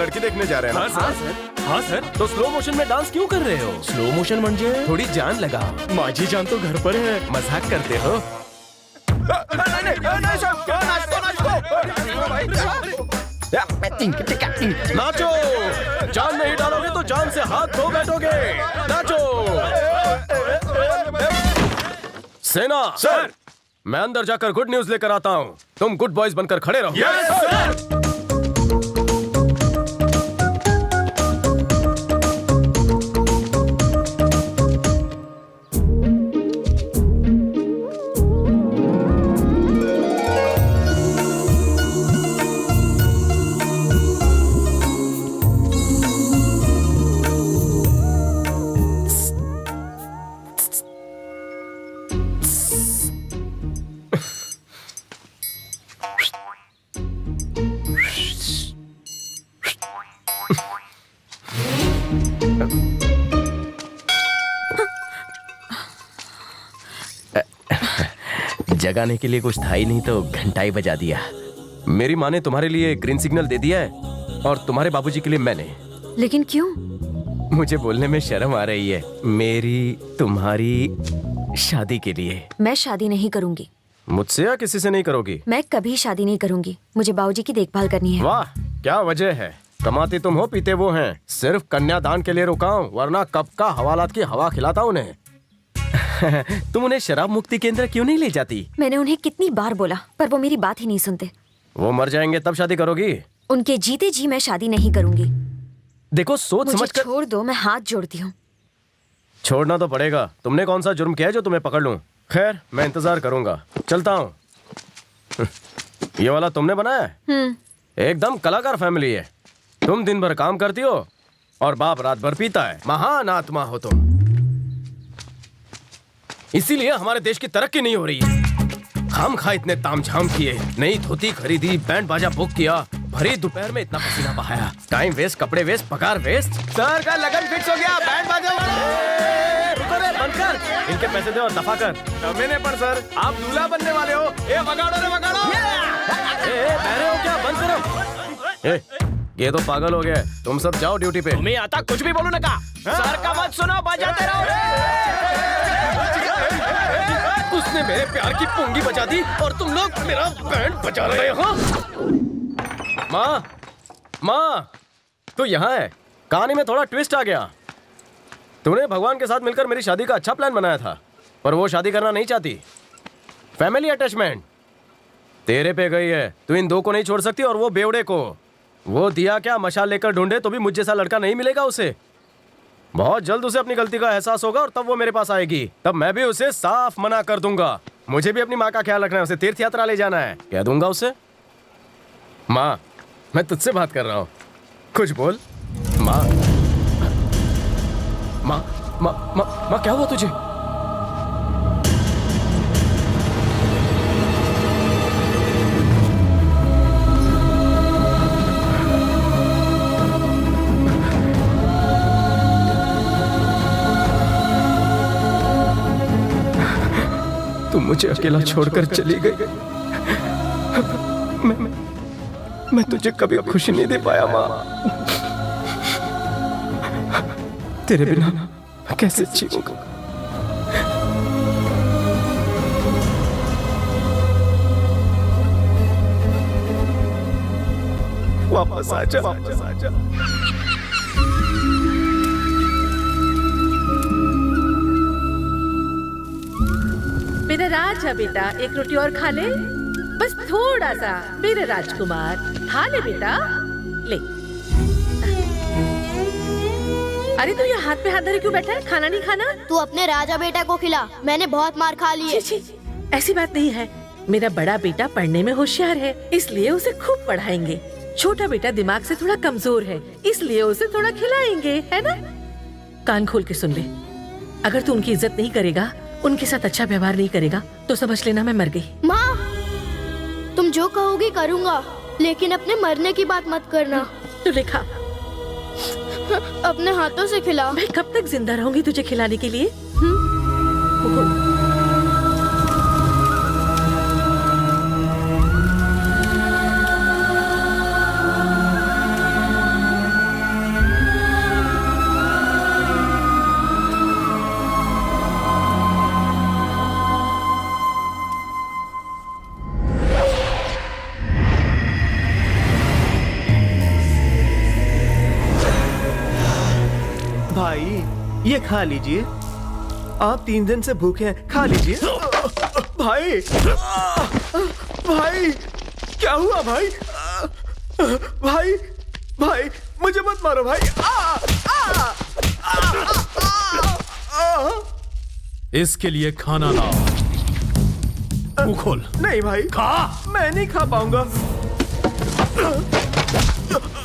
लड़की देखने जा रहे हैं ना? हाँ सर, हाँ सर। तो स्लो मोशन में डांस क्यों कर रहे हो? स्लो मोशन म्हणजे थोड़ी जान लगाओ। माझी जान तो घर पर है। मजाक करते हो? नहीं सर, नाचो। जान नहीं डालोगे तो जान से हाथ धो बैठोगे। नाचो। सेना सर। मैं अंदर जाकर गुड न्यूज लेकर आता हूँ। तुम गुड बॉयज बनकर खड़े रहो। Yes sir. जगाने के लिए कुछ था ही नहीं तो घंटा ही बजा दिया। मेरी माँ ने तुम्हारे लिए ग्रीन सिग्नल दे दिया है और तुम्हारे बाबूजी के लिए मैंने। लेकिन क्यों? मुझे बोलने में शर्म आ रही है। मेरी तुम्हारी शादी के लिए। मैं शादी नहीं करूंगी। मुझसे या किसी से नहीं करोगी? मैं कभी शादी नहीं करूंगी। मुझे बाबूजी की देखभाल करनी है। वाह, क्या वजह है? कमाते तुम हो, पीते वो हैं। सिर्फ कन्यादान के लिए रुका हूँ, वरना कब का हवालात की हवा खिलाता उन्हें। तुम उन्हें शराब मुक्ति केंद्र क्यों नहीं ले जाती? मैंने उन्हें कितनी बार बोला, पर वो मेरी बात ही नहीं सुनते। वो मर जाएंगे तब शादी करोगी? उनके जीते जी मैं शादी नहीं करूंगी। देखो, सोच मुझे समझ कर। छोड़ दो, मैं हाथ जोड़ती हूँ। छोड़ना तो पड़ेगा। तुमने कौन सा जुर्म किया है जो तुम्हें पकड़ लूं? खैर, मैं इंतजार करूंगा। चलता हूँ। ये वाला तुमने बनाया है? एकदम कलाकार फैमिली है। तुम दिन भर काम करती हो और बाप रात भर पीता है। महान आत्मा हो तुम। इसीलिए हमारे देश की तरक्की नहीं हो रही है। हम खा इतने तामझाम किए, नई धोती खरीदी, बैंड बाजा बुक किया, भरी दोपहर में इतना पसीना बहाया, टाइम वेस्ट, कपड़े वेस्ट, पगार वेस्ट। सर का लगन फिक्स हो गया, बैंड बाजा रुको रे, बंद कर। इनके पैसे दे और दफा कर। मैंने पर सर, आप दूल्हा बनने वाले हो। ए वगाड़ो रे वगाड़ो। बहरे हो क्या? बंद करो। ये तो पागल हो गए। तुम सब जाओ ड्यूटी पे। तुम्हें आता कुछ भी बोलू नका। सर का मत सुनो, बजाते रहो। उसने मेरे प्यार की पुंगी बजा दी और तुम लोग मेरा बैंड बजा रहे हो। माँ, माँ, तू यहाँ है। कहानी में थोड़ा ट्विस्ट आ गया। तूने भगवान के साथ मिलकर मेरी शादी का अच्छा प्लान बनाया था, पर वो शादी करना नहीं चाहती। फैमिली अटैचमेंट तेरे पे गई है। तू इन दो को नहीं छोड़ सकती और वो बेवड़े को। वो दिया क्या मशाल लेकर ढूंढे तो भी मुझ जैसा लड़का नहीं मिलेगा उसे। बहुत जल्द उसे अपनी गलती का एहसास होगा और तब वो मेरे पास आएगी। तब मैं भी उसे साफ मना कर दूंगा। मुझे भी अपनी माँ का ख्याल रखना है। उसे तीर्थ यात्रा ले जाना है। कह दूंगा उसे, माँ मैं तुझसे बात कर रहा हूँ, कुछ बोल। माँ, माँ, माँ, माँ, माँ क्या हुआ तुझे? तुम मुझे अकेला छोड़कर चली गई। मैं तुझे कभी खुशी नहीं दे पाया माँ। तेरे बिना मैं कैसे जीऊंगा? वापस आजा, वापस आजा। मेरा राजा बेटा, एक रोटी और खा ले, बस थोड़ा सा। मेरे राजकुमार, खा ले बेटा, ले। अरे तू ये हाथ पे हाथ धरे क्यों बैठा है? खाना नहीं खाना? तू अपने राजा बेटा को खिला, मैंने बहुत मार खा ली है। छी, छी, ऐसी बात नहीं है। मेरा बड़ा बेटा पढ़ने में होशियार है, इसलिए उसे खूब पढ़ाएंगे। छोटा बेटा दिमाग से थोड़ा कमजोर है, इसलिए उसे थोड़ा खिलाएंगे, है ना? कान खोल के सुन ले, अगर तू उनकी इज्जत नहीं करेगा, उनके साथ अच्छा व्यवहार नहीं करेगा, तो समझ लेना मैं मर गई। माँ, तुम जो कहोगी करूँगा, लेकिन अपने मरने की बात मत करना। तू लिखा, अपने हाथों से खिला। मैं कब तक जिंदा रहूंगी तुझे खिलाने के लिए? ये खा लीजिए। आप 3 दिन से भूखे हैं, खा लीजिए। भाई, भाई, क्या हुआ भाई? भाई, भाई, मुझे मत मारो भाई। इसके लिए खाना लाओ। मुंह खोल। नहीं भाई, खा। मैं नहीं खा पाऊंगा।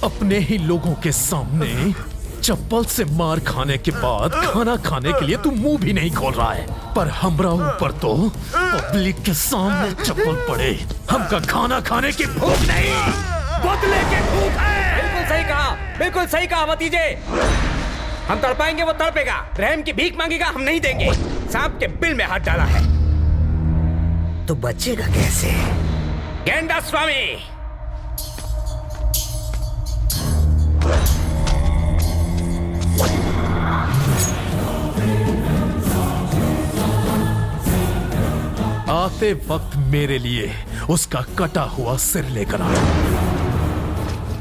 अपने ही लोगों के सामने चप्पल से मार खाने के बाद खाना खाने के लिए तू मुंह भी नहीं खोल रहा है, पर हमरा ऊपर तो पब्लिक के सामने चप्पल पड़े। हमका खाना खाने की भूख नहीं, बदले की भूख है। बिल्कुल सही कहा, बिल्कुल सही कहा भतीजे। हम तड़पाएंगे, वो तड़पेगा। रहम की भीख मांगेगा, हम नहीं देंगे। सांप के बिल में हाथ डाला है तो बचेगा कैसे? गेंडा स्वामी, आते वक्त मेरे लिए उसका कटा हुआ सिर लेकर आया।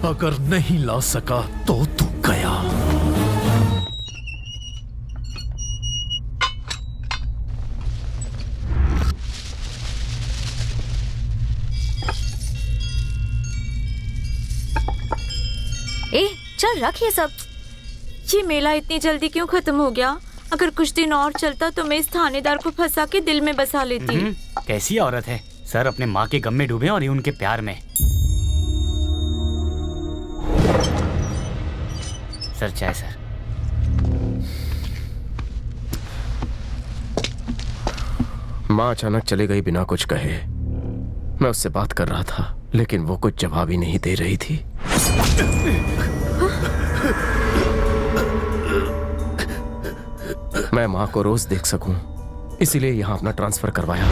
अगर नहीं ला सका तो तू गया। ए, चल रख ये सब। ये मेला इतनी जल्दी क्यों खत्म हो गया? अगर कुछ दिन और चलता तो मैं इस थानेदार को फंसा के दिल में बसा लेती। कैसी औरत है सर, अपने माँ के गम में डूबे और ये उनके प्यार में। सर चाय सर। माँ अचानक चली गई बिना कुछ कहे। मैं उससे बात कर रहा था लेकिन वो कुछ जवाब ही नहीं दे रही थी। मैं माँ को रोज देख सकूं, इसीलिए यहाँ अपना ट्रांसफर करवाया।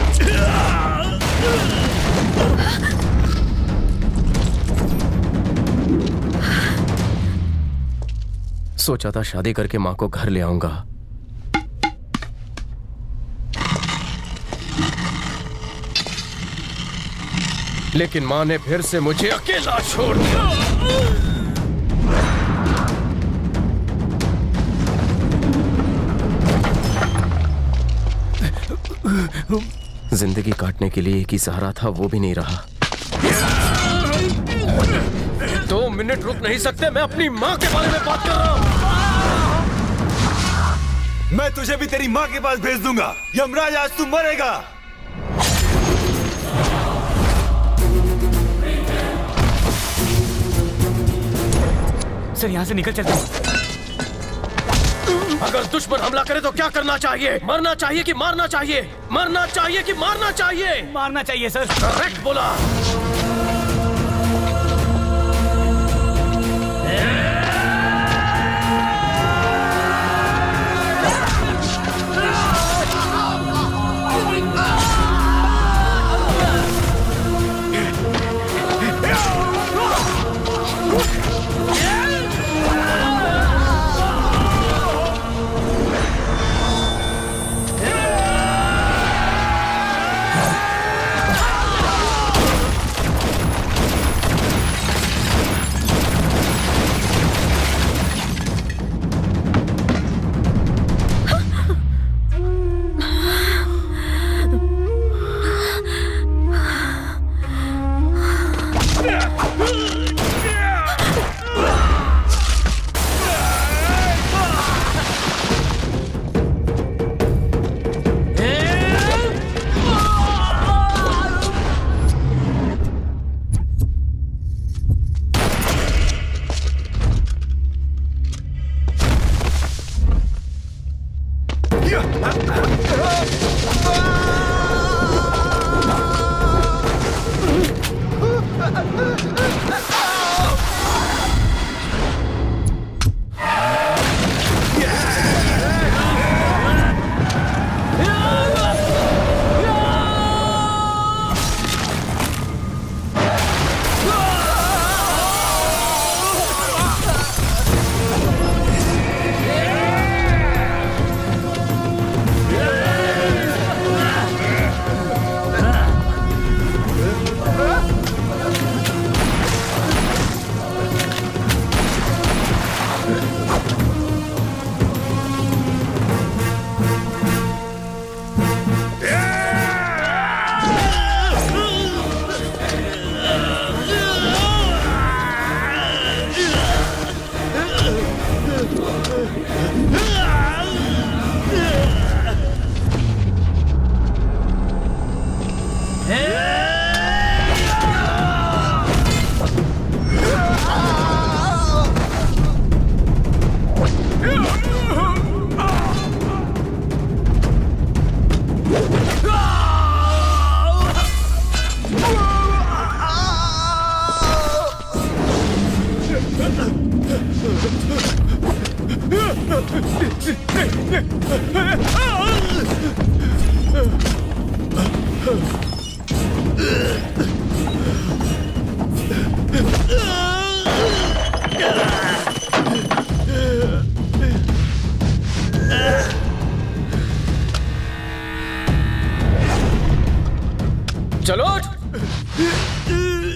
सोचा था शादी करके माँ को घर ले आऊंगा, लेकिन माँ ने फिर से मुझे अकेला छोड़ दिया। जिंदगी काटने के लिए एक ही सहारा था, वो भी नहीं रहा। 2 मिनट रुक नहीं सकते? मैं अपनी माँ के बारे में बात कर रहा हूँ। मैं तुझे भी तेरी माँ के पास भेज दूंगा। यमराज, आज तू मरेगा। सर यहाँ से निकल चलते हैं। अगर दुश्मन हमला करे तो क्या करना चाहिए? मरना चाहिए कि मारना चाहिए? मरना चाहिए कि मारना चाहिए? मारना चाहिए सर। करेक्ट बोला।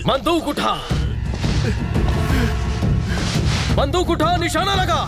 बंदूक उठा, बंदूक उठा, निशाना लगा।